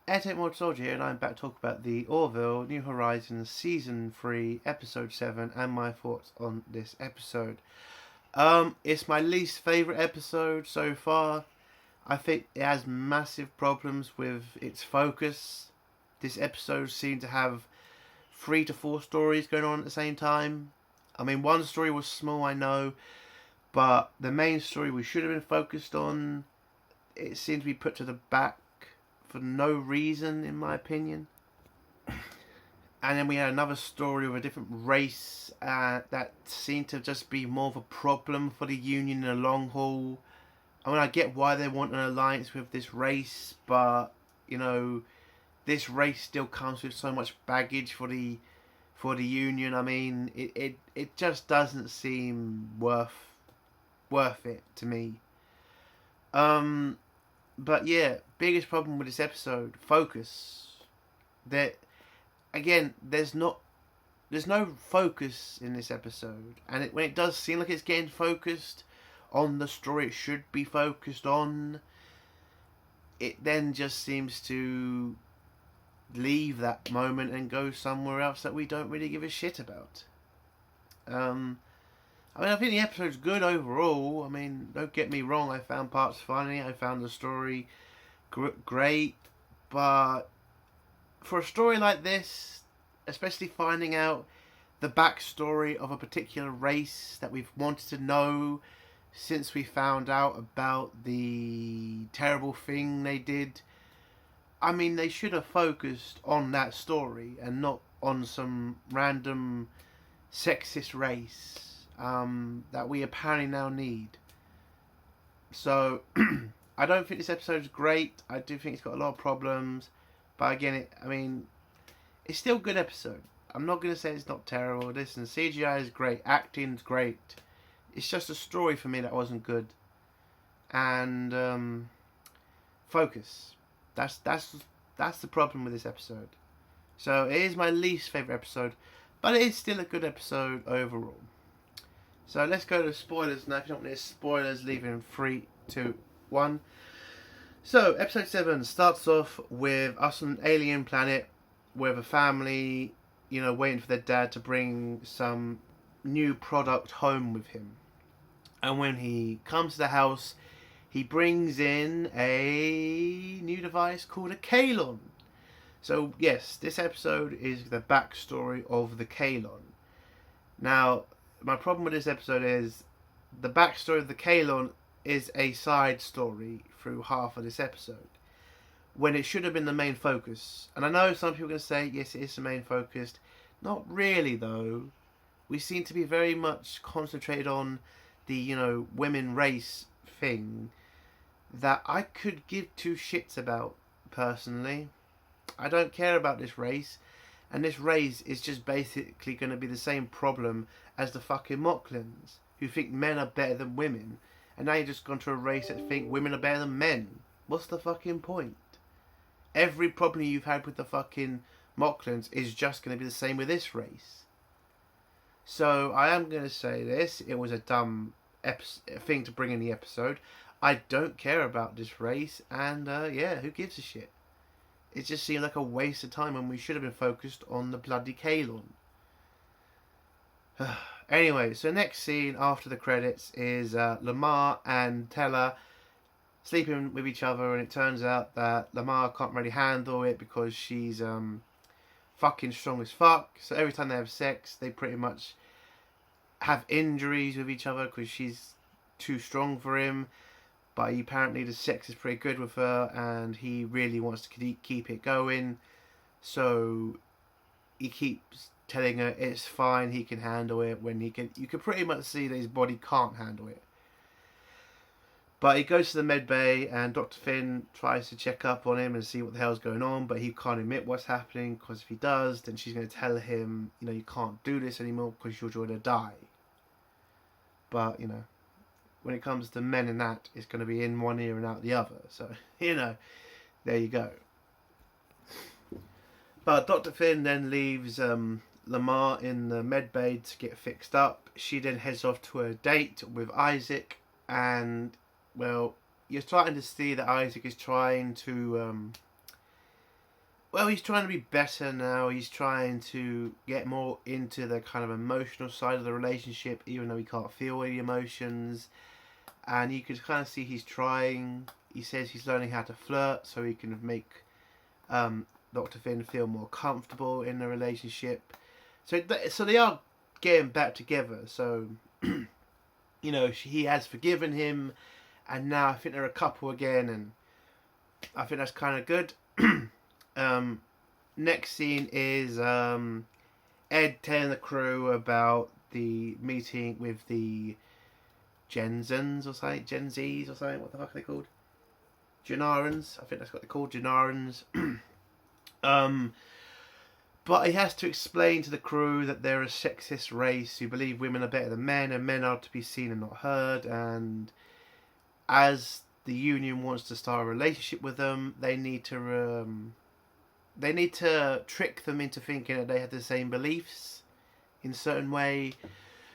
More Soldier here, and I'm back to talk about the Orville New Horizons Season 3, Episode 7, and my thoughts on this episode. It's my least favourite episode so far. I think it has massive problems with its focus. This episode seemed to have 3 to 4 stories going on at the same time. I mean, one story was small, I know, but the main story we should have been focused on, it seemed to be put to the back for no reason, in my opinion. And then we had another story of a different race that seemed to just be more of a problem for the Union in the long haul. I mean, I get why they want an alliance with this race, but you know, this race still comes with so much baggage for the Union. I mean, it just doesn't seem worth it to me. But yeah, biggest problem with this episode, focus. That again, there's no focus in this episode, and when it does seem like it's getting focused on the story it should be focused on, it then just seems to leave that moment and go somewhere else that we don't really give a shit about. I think the episode's good overall. I mean, don't get me wrong, I found parts funny, I found the story great, but for a story like this, especially finding out the backstory of a particular race that we've wanted to know since we found out about the terrible thing they did, I mean, they should have focused on that story and not on some random sexist race that we apparently now need. So, I don't think this episode is great. I do think it's got a lot of problems. But again, it's still a good episode. I'm not going to say it's not terrible. Listen, CGI is great. Acting's great. It's just a story for me that wasn't good. And, focus. That's the problem with this episode. So, it is my least favourite episode. But it is still a good episode overall. So let's go to spoilers now. If you don't want any spoilers, leave in 3, 2, 1. So episode 7 starts off with us on an alien planet with a family, waiting for their dad to bring some new product home with him. And when he comes to the house, he brings in a new device called a Kalon. So yes, this episode is the backstory of the Kalon. Now, my problem with this episode is the backstory of the Kalon is a side story through half of this episode, when it should have been the main focus. And I know some people are going to say, yes, it is the main focus. Not really, though. We seem to be very much concentrated on the, women race thing that I could give 2 shits about, personally. I don't care about this race. And this race is just basically going to be the same problem as the fucking Mocklins, who think men are better than women. And now you've just gone to a race that think women are better than men. What's the fucking point? Every problem you've had with the fucking Mocklins is just going to be the same with this race. So I am going to say this. It was a dumb thing to bring in the episode. I don't care about this race. And who gives a shit? It just seemed like a waste of time when we should have been focused on the bloody Kalon. Anyway, so next scene after the credits is Lamar and Teller sleeping with each other, and it turns out that Lamar can't really handle it because she's fucking strong as fuck. So every time they have sex, they pretty much have injuries with each other because she's too strong for him. But apparently the sex is pretty good with her, and he really wants to keep it going. So he keeps telling her it's fine, he can handle it. When you can pretty much see that his body can't handle it. But he goes to the med bay, and Dr. Finn tries to check up on him and see what the hell's going on. But he can't admit what's happening, because if he does, then she's going to tell him, you can't do this anymore because you're going to die. But when it comes to men and that, it's going to be in one ear and out the other. So, there you go. But Dr. Finn then leaves Lamar in the med bay to get fixed up. She then heads off to a date with Isaac, and, well, you're starting to see that Isaac is trying to well, he's trying to be better now. He's trying to get more into the kind of emotional side of the relationship, even though he can't feel any emotions. And you could kind of see he's trying. He says he's learning how to flirt so he can make Dr. Finn feel more comfortable in the relationship. So they are getting back together. So, he has forgiven him, and now I think they're a couple again, and I think that's kind of good. Next scene is Ed telling the crew about the meeting with the Gen Zs or something, what the fuck are they called? Janarans, I think that's what they're called, Janarans. But he has to explain to the crew that they're a sexist race who believe women are better than men, and men are to be seen and not heard, and as the Union wants to start a relationship with them, they need to trick them into thinking that they have the same beliefs in a certain way.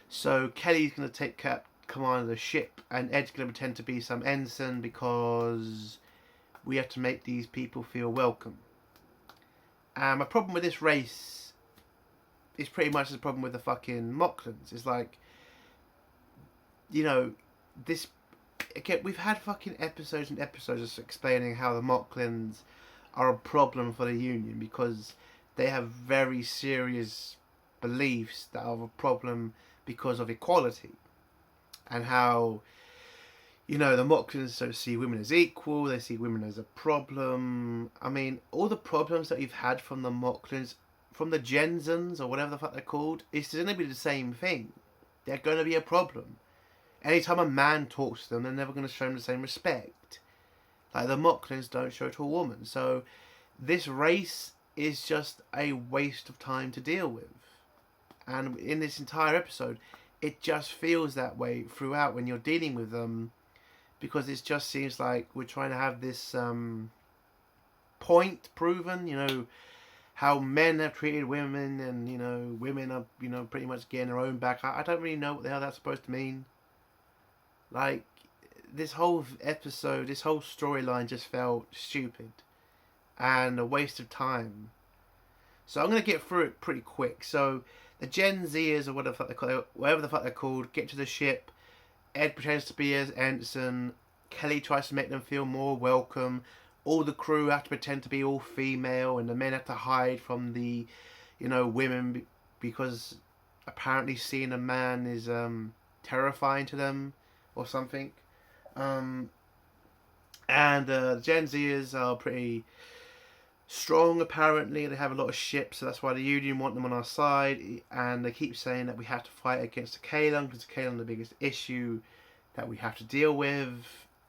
So Kelly's going to take command of the ship, and Ed's going to pretend to be some ensign because we have to make these people feel welcome. And my problem with this race is pretty much the problem with the fucking Mocklans. It's like, this... Again, we've had fucking episodes and episodes just explaining how the Mocklans are a problem for the Union because they have very serious beliefs that are a problem because of equality. And how, the Mocklans don't see women as equal, they see women as a problem. I mean, all the problems that we've had from the Mocklans, from the Jensens, or whatever the fuck they're called, it's going to be the same thing. They're going to be a problem. Anytime a man talks to them, they're never going to show them the same respect. Like, the Mocklans don't show it to a woman. So, this race is just a waste of time to deal with. And in this entire episode, it just feels that way throughout when you're dealing with them. Because it just seems like we're trying to have this point proven, how men have treated women and, women are, pretty much getting their own back. I don't really know what the hell that's supposed to mean. Like, this whole episode, this whole storyline just felt stupid and a waste of time. So I'm going to get through it pretty quick. So the Gen Zers, or whatever the fuck they're called, get to the ship. Ed pretends to be as ensign. Kelly tries to make them feel more welcome. All the crew have to pretend to be all female, and the men have to hide from the, women because apparently seeing a man is terrifying to them. Or something. And Gen Zers are pretty strong, apparently. They have a lot of ships, so that's why the Union want them on our side. And they keep saying that we have to fight against the Kalan, because the Kalan are the biggest issue that we have to deal with.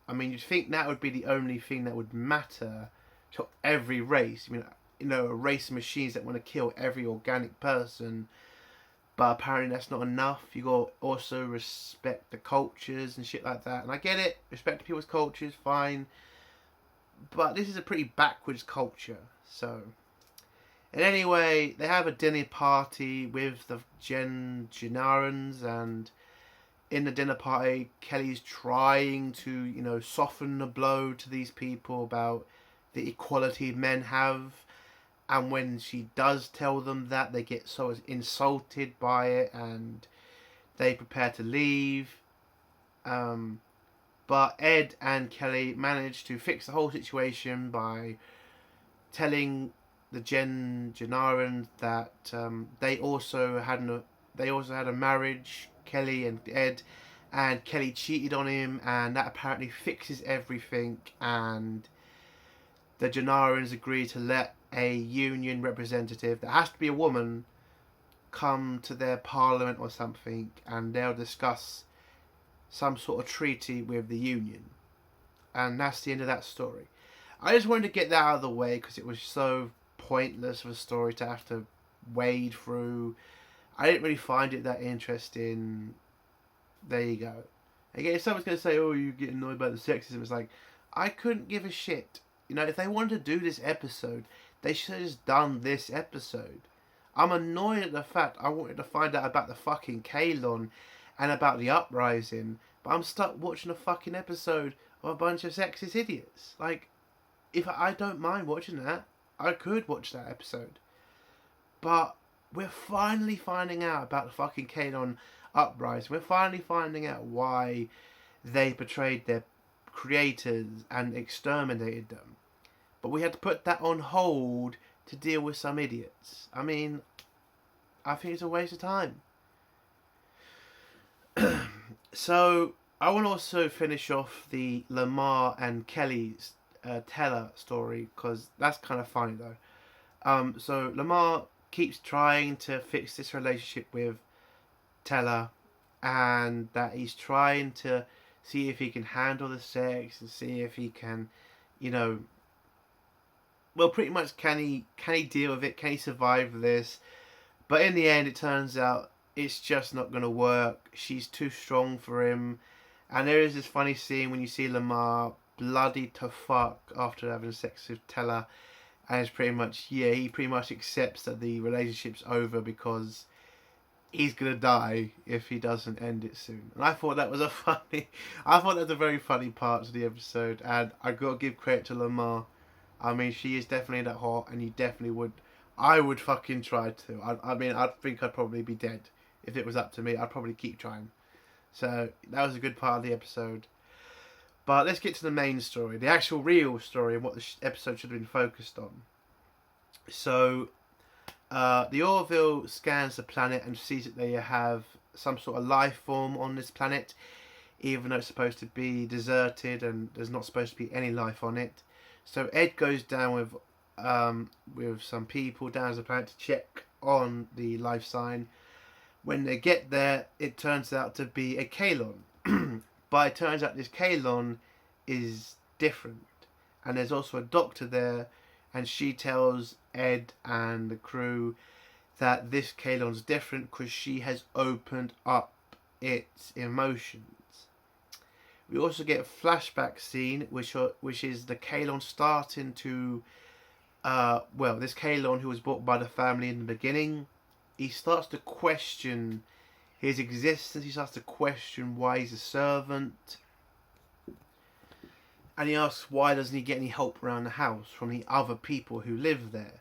I mean, you'd think that would be the only thing that would matter to every race. I mean, a race of machines that want to kill every organic person. But apparently that's not enough. You got to also respect the cultures and shit like that. And I get it. Respect people's cultures, fine. But this is a pretty backwards culture. So, and anyway, they have a dinner party with the Janarans. And in the dinner party, Kelly's trying to, soften the blow to these people about the equality men have. And when she does tell them that, they get so insulted by it and they prepare to leave. But Ed and Kelly manage to fix the whole situation by telling the Janaran that they also had a marriage, Kelly and Ed, and Kelly cheated on him, and that apparently fixes everything. And the Janarans agree to let a Union representative, that has to be a woman, come to their parliament or something, and they'll discuss some sort of treaty with the Union. And that's the end of that story. I just wanted to get that out of the way because it was so pointless of a story to have to wade through. I didn't really find it that interesting. There you go. Again, if someone's going to say, oh, you get annoyed about the sexism, it's like, I couldn't give a shit. If they wanted to do this episode, they should have just done this episode. I'm annoyed at the fact I wanted to find out about the fucking Kalon and about the uprising, but I'm stuck watching a fucking episode of a bunch of sexist idiots. Like, if I don't mind watching that, I could watch that episode. But we're finally finding out about the fucking Kanon uprising. We're finally finding out why they betrayed their creators and exterminated them. But we had to put that on hold to deal with some idiots. I mean, I think it's a waste of time. So, I want to also finish off the Lamar and Kelly's Teller story, because that's kind of funny though. So, Lamar keeps trying to fix this relationship with Teller, and that he's trying to see if he can handle the sex and see if he can, well, pretty much can he deal with it? Can he survive this? But in the end, it turns out it's just not going to work. She's too strong for him. And there is this funny scene when you see Lamar bloody to fuck after having sex with Teller. And it's pretty much, he pretty much accepts that the relationship's over because he's going to die if he doesn't end it soon. And I thought that was a very funny part to the episode. And I got to give credit to Lamar. I mean, she is definitely that hot, and you definitely would. I would fucking try to. I think I'd probably be dead if it was up to me. I'd probably keep trying. So that was a good part of the episode. But let's get to the main story, the actual real story, and what the episode should have been focused on. So, the Orville scans the planet and sees that they have some sort of life form on this planet, even though it's supposed to be deserted and there's not supposed to be any life on it. So Ed goes down with some people down to the planet to check on the life sign. When they get there, it turns out to be a Kanon. But it turns out this Kanon is different. And there's also a doctor there, and she tells Ed and the crew that this Kanon's different because she has opened up its emotions. We also get a flashback scene, which is the Kanon starting to, this Kanon who was brought by the family in the beginning, he starts to question his existence. He starts to question why he's a servant, and he asks why doesn't he get any help around the house from the other people who live there.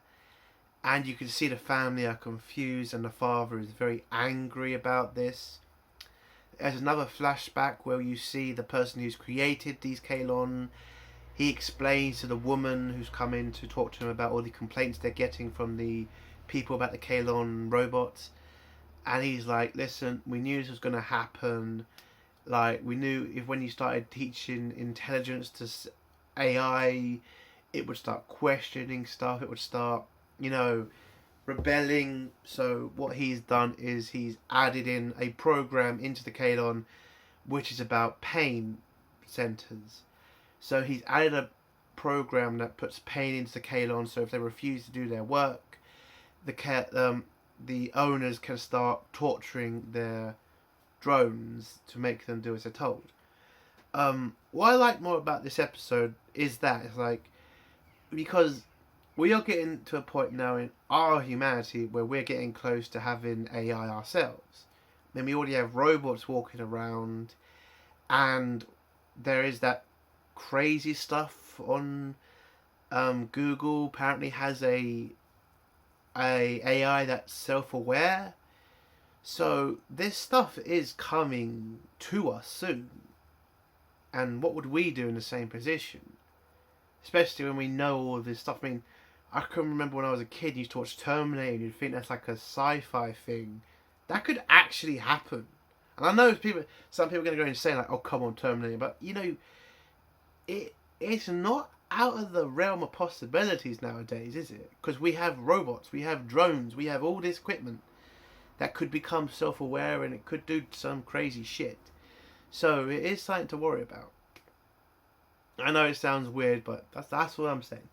And you can see the family are confused, and the father is very angry about this. There's another flashback where you see the person who's created these Kanon. He explains to the woman who's come in to talk to him about all the complaints they're getting from the people about the Kanon robots. And he's like, listen, we knew this was going to happen. Like, we knew if when you started teaching intelligence to AI, it would start questioning stuff. It would start, rebelling. So what he's done is he's added in a program into the Kanon which is about pain centers. So he's added a program that puts pain into the Kanon, so if they refuse to do their work, the owners can start torturing their drones to make them do as they're told. What I like more about this episode is that it's like, because we are getting to a point now in our humanity where we're getting close to having AI ourselves. I mean, we already have robots walking around, and there is that crazy stuff on Google. Apparently has a AI that's self-aware. So this stuff is coming to us soon. And what would we do in the same position? Especially when we know all this stuff. I mean, I can remember when I was a kid, you used to watch Terminator and you'd think that's like a sci-fi thing. That could actually happen. And I know some people are going to go insane like, oh, come on, Terminator. But, it's not out of the realm of possibilities nowadays, is it? Because we have robots, we have drones, we have all this equipment that could become self-aware and it could do some crazy shit. So it is something to worry about. I know it sounds weird, but that's what I'm saying.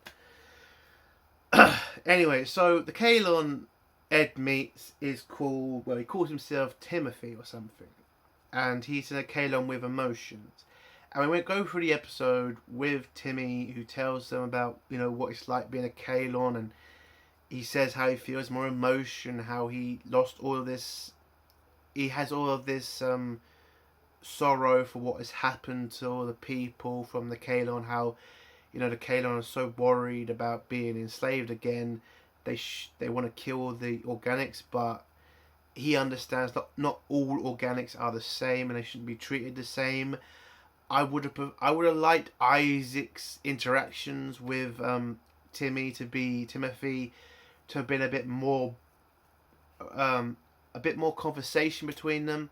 Anyway, so the Kanon Ed meets is called, he calls himself Timothy or something. And he's a Kanon with emotions. And we go through the episode with Timmy, who tells them about, what it's like being a Kanon, and he says how he feels more emotion, how he lost all of this, he has all of this sorrow for what has happened to all the people from the Kanon, how the Kalon are so worried about being enslaved again. They want to kill the organics, but he understands that not all organics are the same and they shouldn't be treated the same. I would have liked Isaac's interactions with Timothy to have been a bit more conversation between them.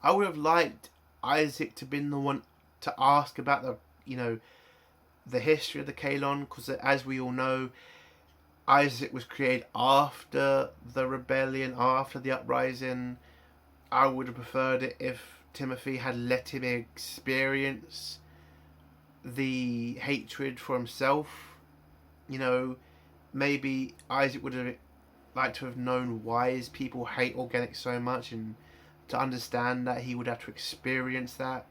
I would have liked Isaac to have been the one to ask about the history of the Kalon, because as we all know, Isaac was created after the rebellion, after the uprising. I would have preferred it if Timothy had let him experience the hatred for himself. Maybe Isaac would have liked to have known why his people hate organics so much, and to understand that he would have to experience that.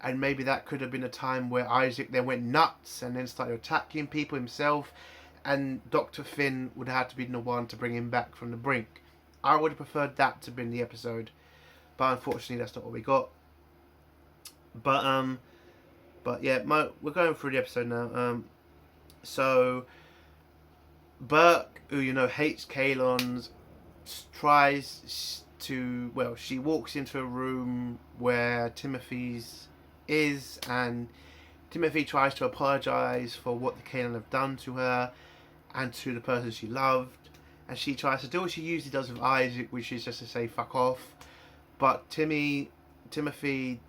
And maybe that could have been a time where Isaac then went nuts and then started attacking people himself, and Dr. Finn would have to be the one to bring him back from the brink. I would have preferred that to have been the episode, but unfortunately that's not what we got. But yeah, we're going through the episode now. So Burke, who hates Kalons, tries to, she walks into a room where Timothy's is, and Timothy tries to apologise for what the Kalon have done to her and to the person she loved, and she tries to do what she usually does with Isaac, which is just to say fuck off. But Timothy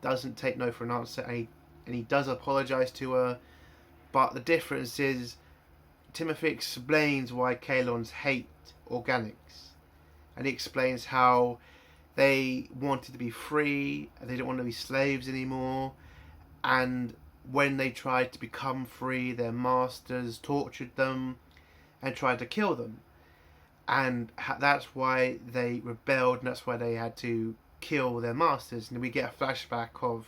doesn't take no for an answer, and he does apologise to her. But the difference is Timothy explains why Kalons hate organics, and he explains how they wanted to be free, they didn't want to be slaves anymore, and when they tried to become free, their masters tortured them and tried to kill them, and that's why they rebelled, and that's why they had to kill their masters. And we get a flashback of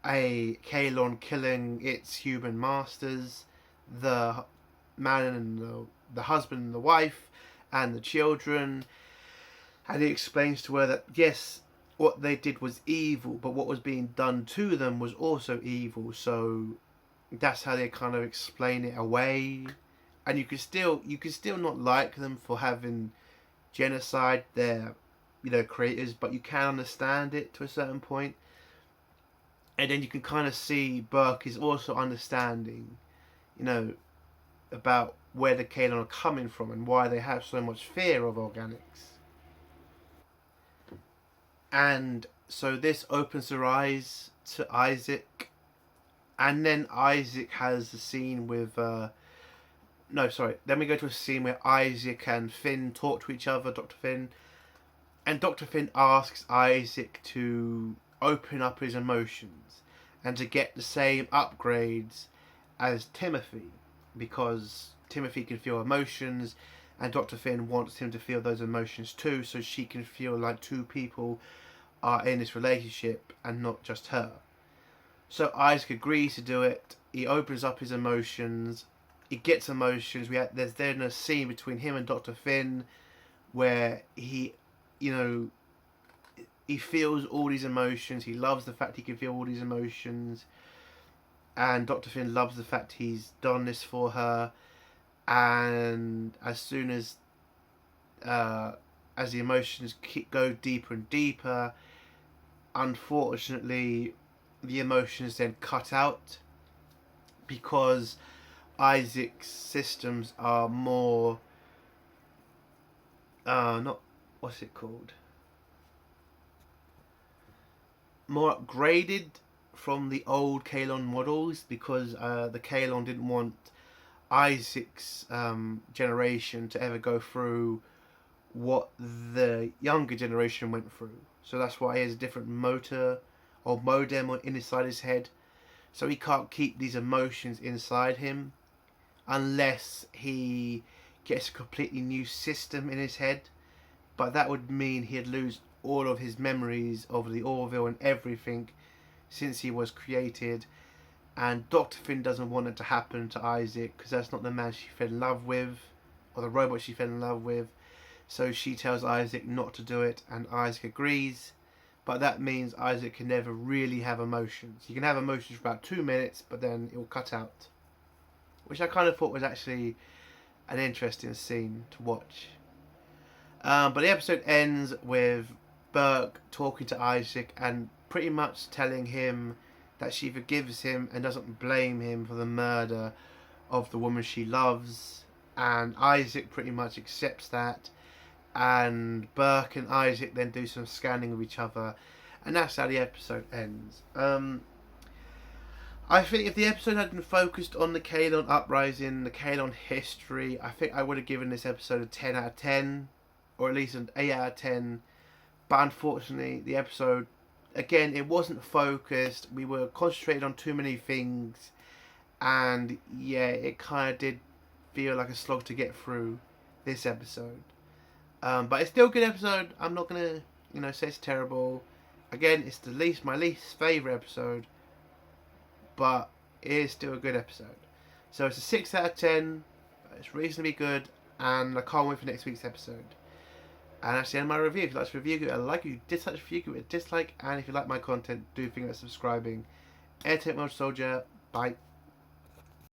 a Kalon killing its human masters, the man and the husband and the wife and the children, and he explains to her that yes, what they did was evil, but what was being done to them was also evil. So that's how they kind of explain it away, and you could still not like them for having genocide their creators, but you can understand it to a certain point. And then you can kind of see Burke is also understanding about where the Kalon are coming from and why they have so much fear of organics. And so this opens their eyes to Isaac, and then Isaac has the scene with then we go to a scene where Isaac and Finn talk to each other, Dr. Finn, and Dr. Finn asks Isaac to open up his emotions and to get the same upgrades as Timothy, because Timothy can feel emotions and Dr. Finn wants him to feel those emotions too, so she can feel like two people are in this relationship and not just her. So Isaac agrees to do it. He opens up his emotions. He gets emotions. There's then a scene between him and Dr. Finn where he feels all these emotions. He loves the fact he can feel all these emotions, and Dr. Finn loves the fact he's done this for her. And as soon as the emotions go deeper and deeper, unfortunately the emotions then cut out, because Isaac's systems are more more upgraded from the old Kalon models, because the Kalon didn't want Isaac's generation to ever go through what the younger generation went through. So that's why he has a different motor or modem inside his head. So he can't keep these emotions inside him unless he gets a completely new system in his head. But that would mean he'd lose all of his memories of the Orville and everything since he was created. And Dr. Finn doesn't want it to happen to Isaac, because that's not the man she fell in love with, or the robot she fell in love with. So she tells Isaac not to do it, and Isaac agrees. But that means Isaac can never really have emotions. He can have emotions for about 2 minutes, but then it will cut out. which I kind of thought was actually an interesting scene to watch. But the episode ends with Burke talking to Isaac and pretty much telling him that she forgives him and doesn't blame him for the murder of the woman she loves. And Isaac pretty much accepts that. And Burke and Isaac then do some scanning of each other. And that's how the episode ends. I think if the episode hadn't focused on the Kalon uprising, the Kalon history, I think I would have given this episode a 10 out of 10. Or at least an 8 out of 10. But unfortunately, the episode, again, it wasn't focused. We were concentrated on too many things. And yeah, it kind of did feel like a slog to get through this episode. But it's still a good episode. I'm not going to, say it's terrible. Again, it's my least favourite episode. But it is still a good episode. So it's a 6 out of 10. It's reasonably good. And I can't wait for next week's episode. And that's the end of my review. If you like this review, give it a like. If you dislike this review, give it a dislike. And if you like my content, do think about subscribing. Airtight Mode Soldier. Bye.